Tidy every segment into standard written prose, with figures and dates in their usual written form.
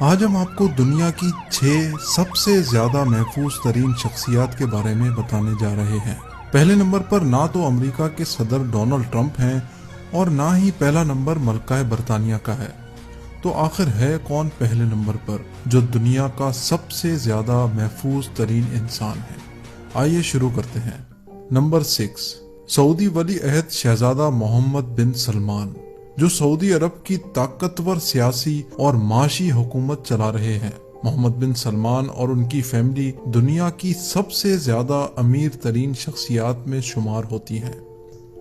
آج ہم آپ کو دنیا کی 6 سب سے زیادہ محفوظ ترین شخصیات کے بارے میں بتانے جا رہے ہیں۔ پہلے نمبر پر نہ تو امریکہ کے صدر ڈونلڈ ٹرمپ ہیں اور نہ ہی پہلا نمبر ملکہ برطانیہ کا ہے۔ تو آخر ہے کون پہلے نمبر پر جو دنیا کا سب سے زیادہ محفوظ ترین انسان ہے؟ آئیے شروع کرتے ہیں۔ نمبر 6، سعودی ولی عہد شہزادہ محمد بن سلمان، جو سعودی عرب کی طاقتور سیاسی اور معاشی حکومت چلا رہے ہیں۔ محمد بن سلمان اور ان کی فیملی دنیا کی سب سے زیادہ امیر ترین شخصیات میں شمار ہوتی ہیں۔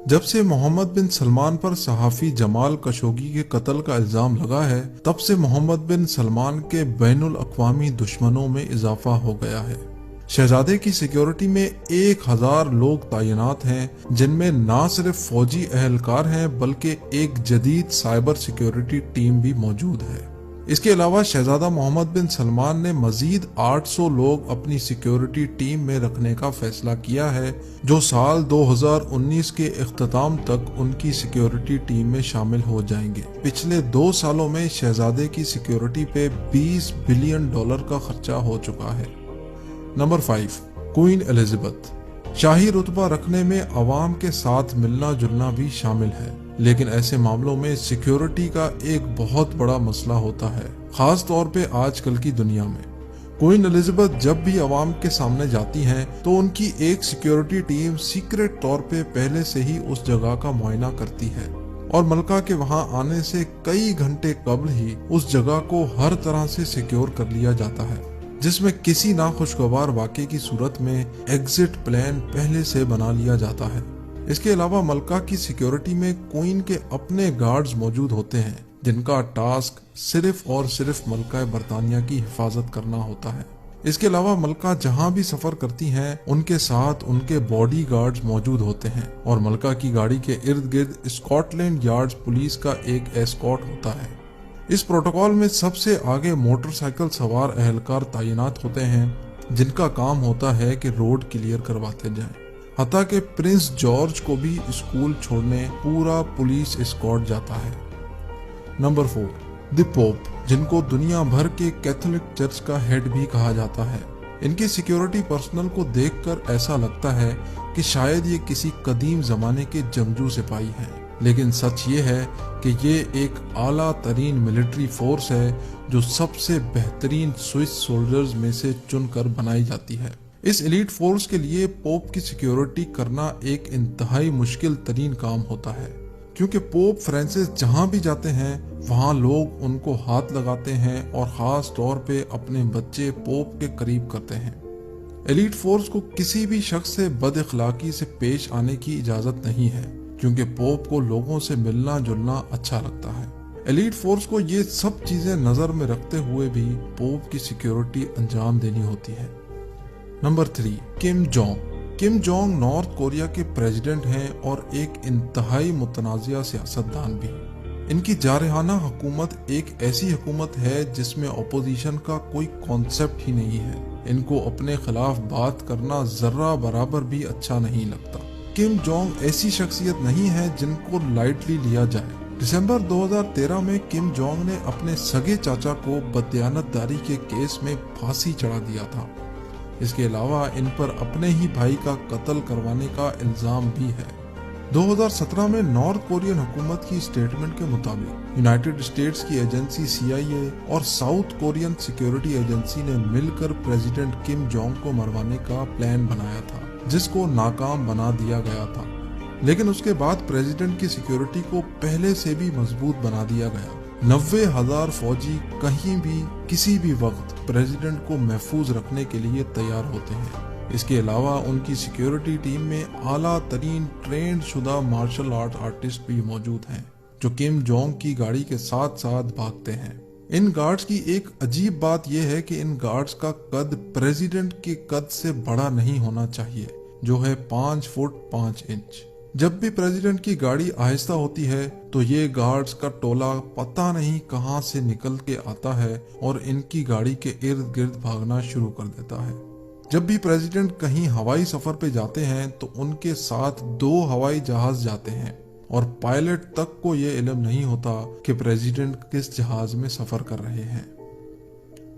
جب سے محمد بن سلمان پر صحافی جمال خشوگی کے قتل کا الزام لگا ہے، تب سے محمد بن سلمان کے بین الاقوامی دشمنوں میں اضافہ ہو گیا ہے۔ شہزادے کی سیکیورٹی میں 1000 لوگ تعینات ہیں، جن میں نہ صرف فوجی اہلکار ہیں بلکہ ایک جدید سائبر سیکیورٹی ٹیم بھی موجود ہے۔ اس کے علاوہ شہزادہ محمد بن سلمان نے مزید 800 لوگ اپنی سیکیورٹی ٹیم میں رکھنے کا فیصلہ کیا ہے، جو سال 2019 کے اختتام تک ان کی سیکیورٹی ٹیم میں شامل ہو جائیں گے۔ پچھلے 2 سالوں میں شہزادے کی سیکیورٹی پہ $20 بلین کا خرچہ ہو چکا ہے۔ Number 5، queen Elizabeth. شاہی رتبہ رکھنے میں عوام کے ساتھ ملنا جلنا بھی شامل ہے، لیکن ایسے معاملوں میں سیکیورٹی کا ایک بہت بڑا مسئلہ ہوتا ہے، خاص طور پہ آج کل کی دنیا میں۔ کوئین الزبتھ جب بھی عوام کے سامنے جاتی ہیں تو ان کی ایک سیکیورٹی ٹیم سیکریٹ طور پہ پہلے سے ہی اس جگہ کا معائنہ کرتی ہے اور ملکہ کے وہاں آنے سے کئی گھنٹے قبل ہی اس جگہ کو ہر طرح سے سیکیور کر لیا جاتا ہے، جس میں کسی ناخوشگوار واقعے کی صورت میں ایگزٹ پلان پہلے سے بنا لیا جاتا ہے۔ اس کے علاوہ ملکہ کی سیکیورٹی میں کوئین کے اپنے گارڈز موجود ہوتے ہیں، جن کا ٹاسک صرف اور صرف ملکہ برطانیہ کی حفاظت کرنا ہوتا ہے۔ اس کے علاوہ ملکہ جہاں بھی سفر کرتی ہیں ان کے ساتھ ان کے باڈی گارڈز موجود ہوتے ہیں، اور ملکہ کی گاڑی کے ارد گرد اسکاٹ لینڈ یارڈز پولیس کا ایک ایسکارٹ ہوتا ہے۔ اس پروٹوکول میں سب سے آگے موٹر سائیکل سوار اہلکار تعینات ہوتے ہیں، جن کا کام ہوتا ہے کہ روڈ کلیئر کرواتے جائیں۔ حتیٰ کہ پرنس جارج کو بھی اسکول چھوڑنے پورا پولیس اسکارٹ جاتا ہے۔ نمبر 4، دی پوپ، جن کو دنیا بھر کے کیتھولک چرچ کا ہیڈ بھی کہا جاتا ہے۔ ان کی سیکیورٹی پرسنل کو دیکھ کر ایسا لگتا ہے کہ شاید یہ کسی قدیم زمانے کے جنگجو سپاہی ہیں، لیکن سچ یہ ہے کہ یہ ایک اعلیٰ ترین ملٹری فورس ہے جو سب سے بہترین سوئس سولجرز میں سے چن کر بنائی جاتی ہے۔ اس ایلیٹ فورس کے لیے پوپ کی سیکیورٹی کرنا ایک انتہائی مشکل ترین کام ہوتا ہے، کیونکہ پوپ فرانسس جہاں بھی جاتے ہیں وہاں لوگ ان کو ہاتھ لگاتے ہیں اور خاص طور پہ اپنے بچے پوپ کے قریب کرتے ہیں۔ ایلیٹ فورس کو کسی بھی شخص سے بد اخلاقی سے پیش آنے کی اجازت نہیں ہے، کیونکہ پوپ کو لوگوں سے ملنا جلنا اچھا لگتا ہے۔ ایلیٹ فورس کو یہ سب چیزیں نظر میں رکھتے ہوئے بھی پوپ کی سیکیورٹی انجام دینی ہوتی ہے۔ Number 3، Kim Jong. Kim Jong north Korea کے پریزیڈنٹ ہیں اور ایک انتہائی متنازع سیاستدان بھی۔ ان کی جارحانہ حکومت ایک ایسی حکومت ہے جس میں اپوزیشن کا کوئی کانسیپٹ ہی نہیں ہے۔ ان کو اپنے خلاف بات کرنا ذرہ برابر بھی اچھا نہیں لگتا۔ کم جونگ ایسی شخصیت نہیں ہے جن کو لائٹلی لیا جائے۔ دسمبر 2013 میں کم جونگ نے اپنے سگے چاچا کو بددیانت داری کے کیس میں پھانسی چڑھا دیا تھا۔ اس کے علاوہ ان پر اپنے ہی بھائی کا قتل کروانے کا الزام بھی ہے۔ 2017 میں نارتھ کورین حکومت کی اسٹیٹمنٹ کے مطابق یونائٹڈ اسٹیٹس کی ایجنسی CIA اور ساؤتھ کورین سیکیورٹی ایجنسی نے مل کر پریزیڈنٹ کم جونگ کو مروانے کا پلان بنایا تھا، جس کو ناکام بنا دیا گیا تھا، لیکن اس کے بعد پریزیڈنٹ کی سیکیورٹی کو پہلے سے بھی مضبوط بنا دیا گیا۔ 90,000 فوجی کہیں بھی کسی بھی وقت پریزیڈنٹ کو محفوظ رکھنے کے لیے تیار ہوتے ہیں۔ اس کے علاوہ ان کی سیکیورٹی ٹیم میں اعلیٰ ترین ٹرینڈ شدہ مارشل آرٹ آرٹسٹ بھی موجود ہیں، جو کم جونگ کی گاڑی کے ساتھ ساتھ بھاگتے ہیں۔ ان گارڈز کی ایک عجیب بات یہ ہے کہ ان گارڈز کا قد پریزیڈنٹ کے قد سے بڑا نہیں ہونا چاہیے، جو ہے 5 فٹ 5 انچ۔ جب بھی پریزیڈنٹ کی گاڑی آہستہ ہوتی ہے تو یہ گارڈز کا ٹولہ پتہ نہیں کہاں سے نکل کے آتا ہے اور ان کی گاڑی کے ارد گرد بھاگنا شروع کر دیتا ہے۔ جب بھی پریزیڈنٹ کہیں ہوائی سفر پہ جاتے ہیں تو ان کے ساتھ 2 ہوائی جہاز جاتے ہیں، اور پائلٹ تک کو یہ علم نہیں ہوتا کہ پریزیڈنٹ کس جہاز میں سفر کر رہے ہیں۔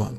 1,